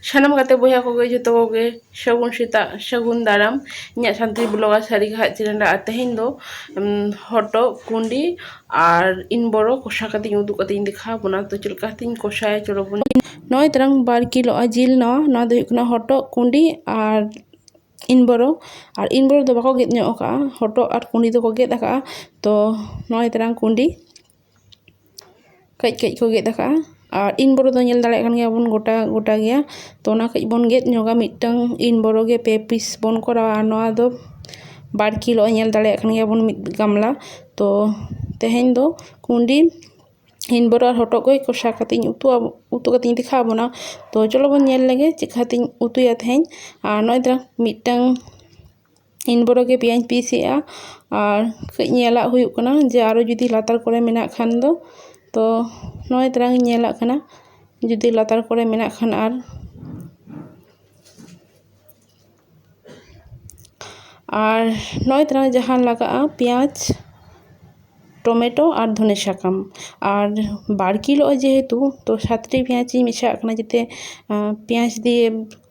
SANAM kate boiha koge joto koge sagun sita sagun daram inya santali bloga Sarika haj chirenda tehin do hoto kundi ar Inbora kosa kate uduk kate dikha bona to chilka tin kosa cholo bon noy terang 2 kilo ajil no do hukna hoto kundi ar Inbora ar Inbora do bako get nyok ka hoto ar kundi do ko get ka to noy terang kundi kaj ko get ka R Inbora do nyel dare kan gya bon gota gya to na kaj bon get nyoga mitang Inbora ge pe piece bon kora noa do 2 kilo nyel dare kan gya bon mit gamla to tehen do kundi Inbora hoto ko kosa katin utu katin dikha bona to cholo bon nyel lege chikatin utu ya tehen ar noy dra mitang Inbora ge pian piece ya ar kaj nyela huyuk kana je aro judi latar kore menak khan do to noy terang nyelak kana judi latar kore menak khan ar noy terang jahan laga piaz tomato আর ধনে শাকাম আর 12 kilo যেহেতু তো 7টি পেঁয়াজই মেশা kana jete পেঁয়াজ দিয়ে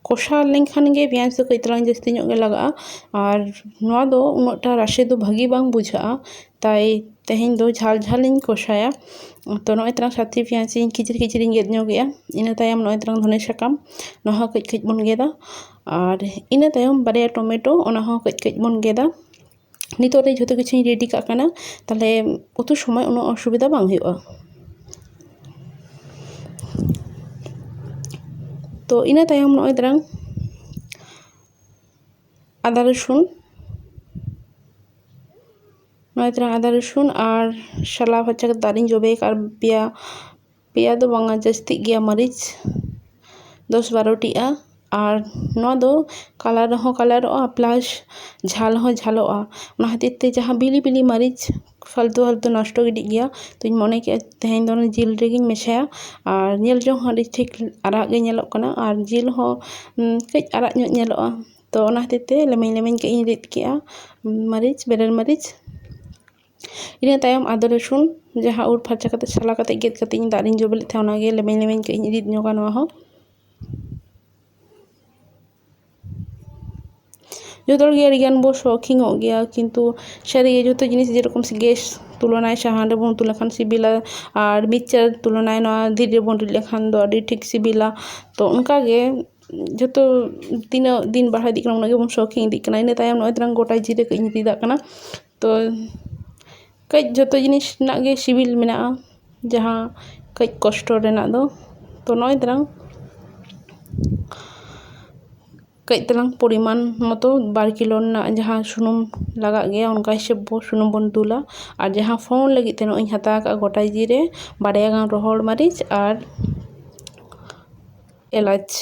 কোষা লেনখান গে পেঁয়াজ তো কইতলাং জাস্তি ñok ge laga R noa do unota rashe do bhagi bang bujha তাই tehin do ঝাল ঝালিং কোষায়া তো noy terang 7টি পেঁয়াজ khichuri get ñok ya ina tayam noy terang ধনে শাকাম noha kaj kaj bon geda আর ina tayam barya tomato ona ho kaj kaj bon geda nito re joto kichu ready ka kana tale utu সময় কোনো অসুবিধা bang huyuga তো ina tayam noy terang আদা রসুন আর শালা ভাজা দারিং জবে আর পেয়া do banga jasti gya maric 10-12 T R noa do color plus ঝাল ho ঝালোa ona hatir te jaha bili maric faltu নষ্ট gidi gya to mone ke tehin do jil regin meshaya ar nyel jong hadi thik arak ge nyelok kana ar jil ho kaj arak nyok nyeloa to ona hatir te lemeng ke rid kea maric berer maric ina tayam ada rasun jaha ur phacha kate sala kate get kate daring jobel the ona ge lemeng ke rid nyoga noa ho jotor ge rigan bo shocking ho gya kintu shari joto jinis jerokom gas tulonai sahan re bon tulakhan sibila ar mixture tulonai noa dhire bon lekhan do adi thik sibila to unka ge joto din bahai dik kana ge bon shocking dik kana ina tayam noy terang gota jire ke ida kana to kaj joto jinis na ge sibil mena jaha kaj kosto rena do to noy terang kaj telang poriman moto 2 kilo na jaha sunum laga gaya onka hisab bo sunum bon dula ar jaha phone lagi te no hata ka gota jire barya gan rohor maric ar elach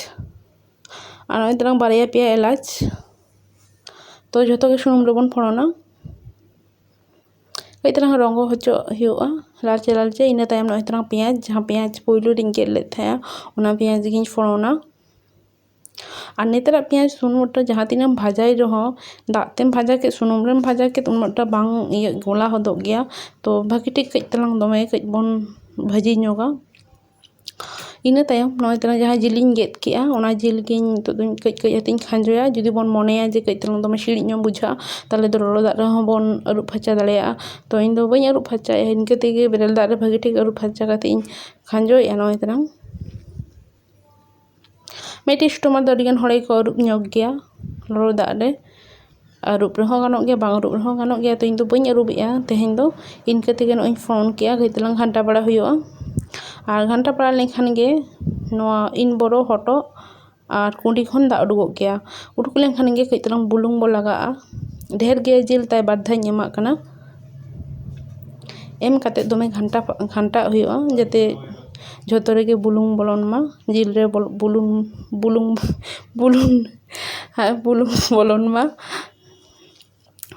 ar noy terang barya pia elach to joto ge sunum rebon phorona kai terang rongo hocho huyuga lalche ina tayam noy terang piyaj jaha piyaj poilu ring get le thaya ona piyaj gin phorona আর নেতারা পেঁয়াজ সুনুমটা যাহা তিনাম ভাজাই রহ দাঁতেম ভাজা কে সুনুম রেম ভাজা কে উনটা বাং ইয়ে গোলা হদক গিয়া তো ভাগি ঠিক কাজ তালাং দমে কাজ বন ভাজি ñoga ina tayam noy terang jaha jiling get kea ona jil gin to kaj kaj atin khanjoya judi bon moneya je kaj talang dome shiri ñom bujha tale do rolo da reh bon arup phacha daleya to in do bain arup phacha inke tege berel da re bhagi ঠিক arup phacha kate in khanjoya noy terang Mete Stomach do digan hore ko arup ñok gya loro da re arup reho ganok gya bang arup reho ganok gya to in do bain arup ya tehin do inke tege no phone kea gaitelang ghanta bada huyuga ar ghanta bada lekhan ge noa Inbora hoto ar kundi khon da udugok gya uduk lekhan ge gaitelang bulung bo laga dher ge jil tai badha emak kana em kate dome ghanta huyuga jate joto rege bulung bolon ma jil re bulung bolon ma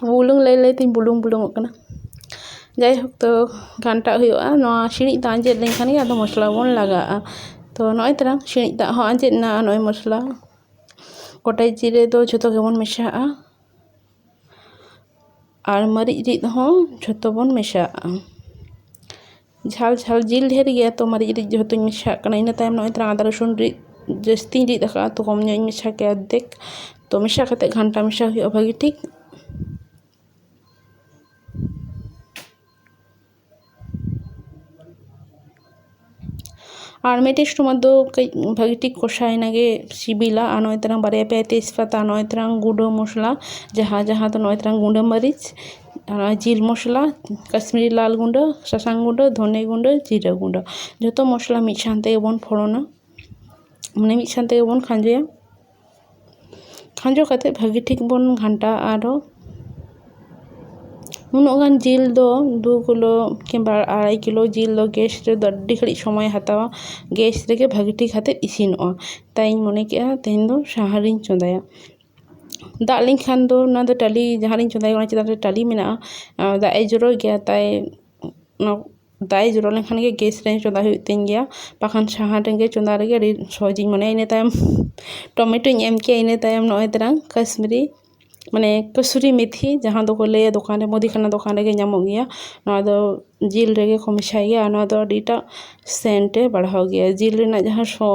bulung lay tin bulung kana jai hok to ghanta huyuga noa shiri ta anjet lenkhan ge ado mosla bon laga to noy terang shiri ta ho anjet na noy mosla gotai jire do joto ge bon mesha ar mari rid ho joto bon mesha ঝাল ঝিল ঢের গিয়া তো মারি যদি যেহেতু মিশা কানা ইনা তাইম নয় আদা রসুন ᱡᱟᱹᱥᱛᱤᱧ ᱨᱤᱫ ᱟᱠᱟᱫᱼᱟ ᱛᱚ ᱠᱚᱢ ᱧᱚᱜ ᱤᱧ ᱢᱮᱥᱟ ᱠᱮᱜᱼᱟ ᱚᱨᱫᱷᱮᱠ ᱛᱚ ᱢᱮᱥᱟ ᱠᱟᱛᱮ ᱜᱷᱟᱱᱴᱟ ᱢᱮᱥᱟ ᱦᱩᱭᱩᱜᱼᱟ ᱵᱷᱟᱹᱜᱤ ᱴᱷᱤᱠ আর মেটে স্টোমার দো ভাগে ঠিক কষায় নাগে সিবিলা আর নয় तरह বারিয়া পেঁয়াজ তেজপাতা নয় तरह গুঁড়ো মশলা যাহা যাহা তো নয় तरह গুঁড়ো মরিচ জির মশলা কাশ্মীরি লাল গুঁড়ো সাসাং গুঁড়ো ধনে গুঁড়ো জিরা গুঁড়ো যত মশলা মিদ সাথে বন ফোড়না মানে মিদ সাথে বন খাঁজোয়া খাঁজো কাते ভাগে ঠিক বন ঘান্টা আরো ᱩᱱᱟᱹᱜ ᱡᱤᱞ ᱫᱚ 2 ᱠᱤᱞᱳ ᱠᱤᱝᱵᱟ 2.5 ᱠᱤᱞᱳ ᱡᱤᱞ ᱫᱚ ᱜᱮᱥ ᱨᱮᱫᱚ ᱟᱹᱰᱤ ᱜᱷᱟᱹᱲᱤᱡ ᱥᱚᱢᱚᱭ ᱦᱟᱛᱟᱣᱟ ᱜᱮᱥ ᱨᱮᱜᱮ ᱵᱷᱟᱹᱜᱤ ᱴᱷᱤᱠ ᱠᱟᱛᱮᱫ ᱤᱥᱤᱱᱚᱜᱼᱟ ᱛᱟই ᱤᱧ ᱢᱚᱱᱮ ᱠᱮᱜᱼᱟ ᱛᱮᱦᱮᱧ ᱫᱚ ᱥᱟᱦᱟ ᱨᱤᱧ ᱪᱚᱸᱫᱟᱭᱟ ᱫᱟᱜ ᱞᱮᱱᱠᱷᱟᱱ ᱫᱚ ᱚᱱᱟ ᱫᱚ ᱴᱟᱹᱞᱤ ᱡᱟᱦᱟᱸ ᱨᱤᱧ ᱪᱚᱸᱫᱟᱭᱟ ᱚᱱᱟ ᱪᱮᱛᱟᱱ ᱨᱮ ᱴᱟᱹᱞᱤ ᱢᱮᱱᱟᱜᱼᱟ ᱫᱟᱜ ᱮ ᱡᱚᱨᱚᱭ ᱜᱮᱭᱟ ᱛᱟই ᱚᱱᱟ ᱫᱟᱜ ᱮ ᱡᱚᱨᱚ ᱞᱮᱱᱠᱷᱟᱱ ᱜᱮ ᱜᱮᱥ ᱨᱮ ᱪᱚᱸᱫᱟ ᱦᱩᱭᱩᱜ ᱛᱤᱧ ᱜᱮᱭᱟ ᱵᱟᱠᱷᱟᱱ ᱥᱟᱦᱟ ᱨᱮᱜᱮ ᱪᱚᱸᱫᱟ ᱨᱮᱜᱮ ᱟᱹᱰᱤ ᱥᱚᱦᱚᱡᱤᱧ ᱢᱚᱱᱮᱭᱟ ᱤᱱᱟᱹ ᱛᱟᱭᱚᱢ ᱴᱚᱢᱮᱴᱳᱧ ᱮᱢ ᱠᱮᱜᱼᱟ ᱤᱱᱟᱹ ᱛᱟᱭᱚᱢ ᱱᱚᱜᱼᱚᱭ ᱛᱟᱨᱟᱝ ᱠᱟᱥᱢᱤᱨᱤ माने कसुरी मेथी जहाँ दो को ले दुकान रे मुदीखाना दुकान रे नामो गया ना दो जिल रे को मिसाई गया ना दो अडीटा सेंटे बढ़ाव गया जिल रे जहाँ शो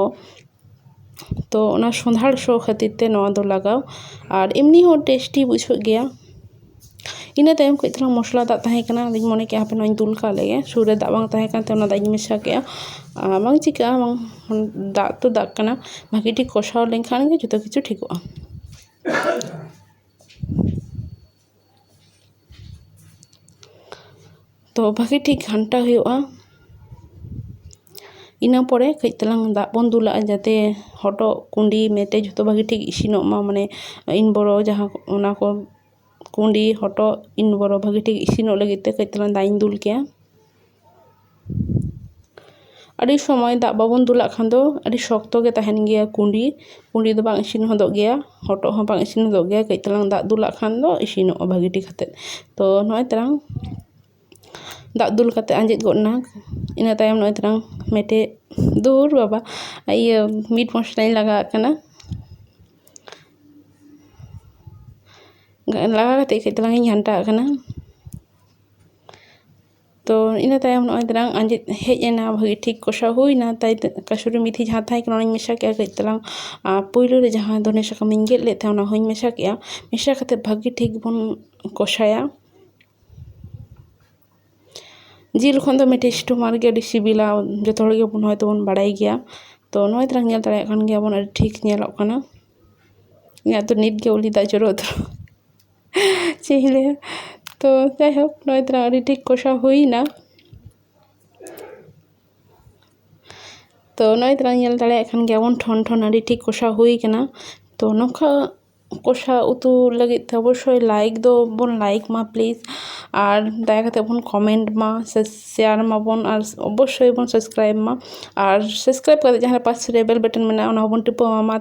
तो ना सुंदर शो खातिर ते ना दो लगाओ और इमनी हो टेस्टी बुझो गया इना तायम को इतना मसला दाग ताहे कना दिñ मने के हापे नई दुल का लेगे सुरे दाग बांग ताहे कान ते ओना दाग मिसा के बांग चिका बांग दाग तो दाग कना भागी ठीक कषाव लेनखान गे जतो किछु ठिकआ तो भागे ठीक घंटा हुआ इना परे कई तलांग दाग बन दुला जाते हटो कुंडी मेटे जो भागे ठीक इसिनो मा माने इनबोरो जहाँ ओना को कुंडी हटो इनबोरो भागे ठीक इसिनो लगिते कई तलांग दाग दुल के अड़ी समय दाग बाबन दुला खान दो अड़ी शक्तो गे तहन गया कुंडी कुंडी दो बांग इसिन होदो गया हटो हो बांग इसिन होदो गया कई तलांग दाग दुला खान दो इसिनो भागे ठीक खाते तो नय तरह दाग दुल काते आंजित गोना इना तायम नय तरह मेटे दूर बाबा ये मीट मसला लगा कना लगा काते कई तलांग घंटा कना तो इना तायम नय तरह आंजित हेजना भागे ठीक कषा हुईना ताई कसुरी मेथी जहाँ थाई कना मेसा के कई तलांग पुइलो रे जहाँ धने साकाम गेद ले था होई मेसा के मेसा काते भागे ठीक बन कषाया जिल खन दो मेटे स्टोमार गे अडी सिबिला जतो हर गे बन होय तो बन बाड़ाई गया तो नय तरह नेल दाड़े खान गया बन अडी ठीक नेलक कना इना तो नित गे उली दा जरो तो चेहले तो जाय होक नय तरह अडी ठीक कषा हुईना तो नय तरह नेल दाड़े खान गया बन ठन ठन अडी ठीक कषा हुई कना तो नोखा कषा उतु लगित अवश्य लाइक दो बन लाइक मा प्लिज और दया करते बन कमेंट मा शेयर मा बन और अवश्य बन सब्सक्राइब मा और सब्सक्राइब करते जहाँ पास रे बेल बटन में ना बन टिपो मा